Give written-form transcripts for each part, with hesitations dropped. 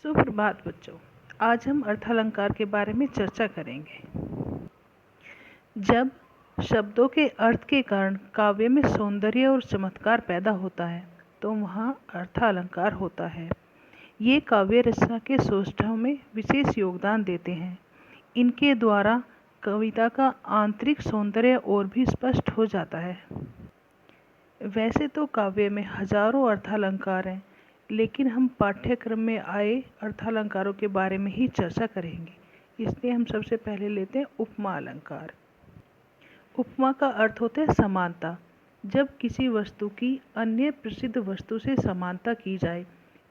सुप्रभात बच्चों, आज हम अर्थालंकार के बारे में चर्चा करेंगे। जब शब्दों के अर्थ के कारण काव्य में सौंदर्य और चमत्कार पैदा होता है तो वहाँ अर्थालंकार होता है। ये काव्य रचना के सौष्ठव में विशेष योगदान देते हैं। इनके द्वारा कविता का आंतरिक सौंदर्य और भी स्पष्ट हो जाता है। वैसे तो काव्य में हजारों अर्थालंकार हैं, लेकिन हम पाठ्यक्रम में आए अर्थालंकारों के बारे में ही चर्चा करेंगे। इसलिए हम सबसे पहले लेते हैं उपमा अलंकार। उपमा का अर्थ होता है समानता। जब किसी वस्तु की अन्य प्रसिद्ध वस्तु से समानता की जाए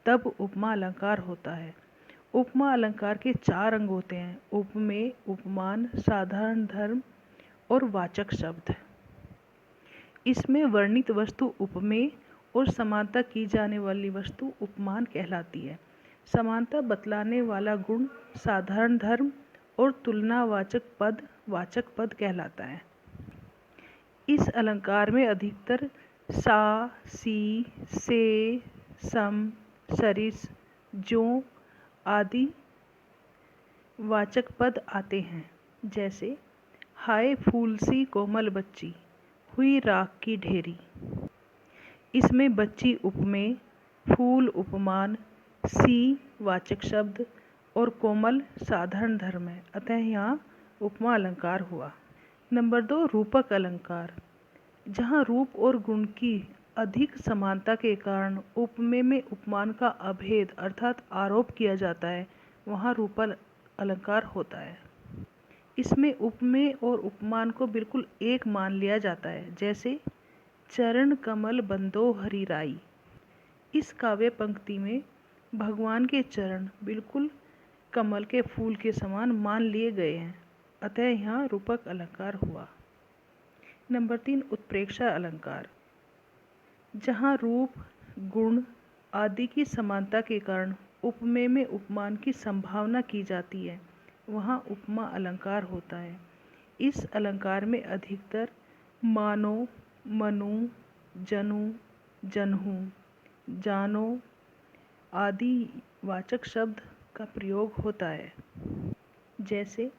तब उपमा अलंकार होता है। उपमा अलंकार के 4 अंग होते हैं: उपमेय, उपमान, साधारण धर्म और वाचक शब्द। इसमें वर्णित वस्तु उपमेय और समानता की जाने वाली वस्तु उपमान कहलाती है। समानता बतलाने वाला गुण साधारण धर्म और तुलनावाचक पद वाचक पद कहलाता है। इस अलंकार में अधिकतर सा, सी, से, सम, सरिस, ज्यों आदि वाचक पद आते हैं। जैसे हाय फूल सी कोमल बच्ची, हुई राख की ढेरी। इसमें बच्ची उपमेय, फूल उपमान, सी वाचक शब्द और कोमल साधारण धर्म है, अतः यहाँ उपमा अलंकार हुआ। नंबर 2, रूपक अलंकार। जहाँ रूप और गुण की अधिक समानता के कारण उपमेय में उपमान का अभेद अर्थात आरोप किया जाता है, वहाँ रूपक अलंकार होता है। इसमें उपमेय और उपमान को बिल्कुल एक मान लिया जाता है। जैसे चरण कमल बंदो हरि राई। इस काव्य पंक्ति में भगवान के चरण बिल्कुल कमल के फूल के समान मान लिए गए हैं, अतः यहाँ रूपक अलंकार हुआ। नंबर 3, उत्प्रेक्षा अलंकार। जहाँ रूप, गुण आदि की समानता के कारण उपमेय में उपमान की संभावना की जाती है, वहाँ उपमा अलंकार होता है। इस अलंकार में अधिकतर मानो, मनु, जनु, जनहु, जानो आदि वाचक शब्द का प्रयोग होता है। जैसे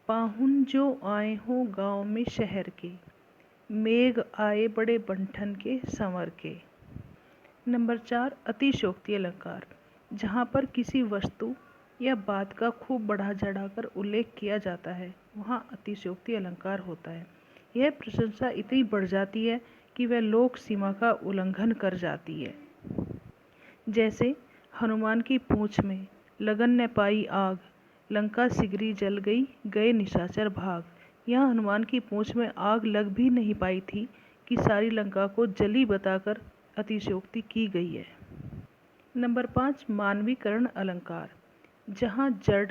पाहुन जो आए हो गाँव में शहर के, मेघ आए बड़े बंठन के संवर के। नंबर 4, अतिशयोक्ति अलंकार। जहाँ पर किसी वस्तु या बात का खूब बढ़ा चढ़ाकर उल्लेख किया जाता है, वहाँ अतिशयोक्ति अलंकार होता है। यह प्रशंसा इतनी बढ़ जाती है कि वह लोक सीमा का उल्लंघन कर जाती है। जैसे हनुमान की पूंछ में लगन न पाई आग, लंका सिगरी जल गई, गए निशाचर भाग। यहाँ हनुमान की पूंछ में आग लग भी नहीं पाई थी कि सारी लंका को जली बताकर अतिशयोक्ति की गई है। नंबर 5, मानवीकरण अलंकार। जहाँ जड़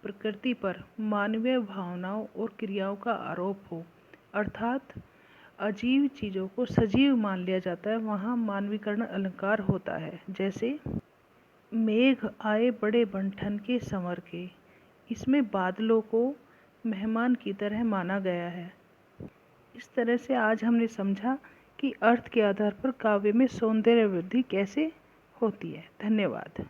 प्रकृति पर मानवीय भावनाओं और क्रियाओं का आरोप हो, अर्थात अजीव चीज़ों को सजीव मान लिया जाता है, वहाँ मानवीकरण अलंकार होता है। जैसे मेघ आए बड़े बंठन के संवर के। इसमें बादलों को मेहमान की तरह माना गया है। इस तरह से आज हमने समझा कि अर्थ के आधार पर काव्य में सौंदर्य वृद्धि कैसे होती है। धन्यवाद।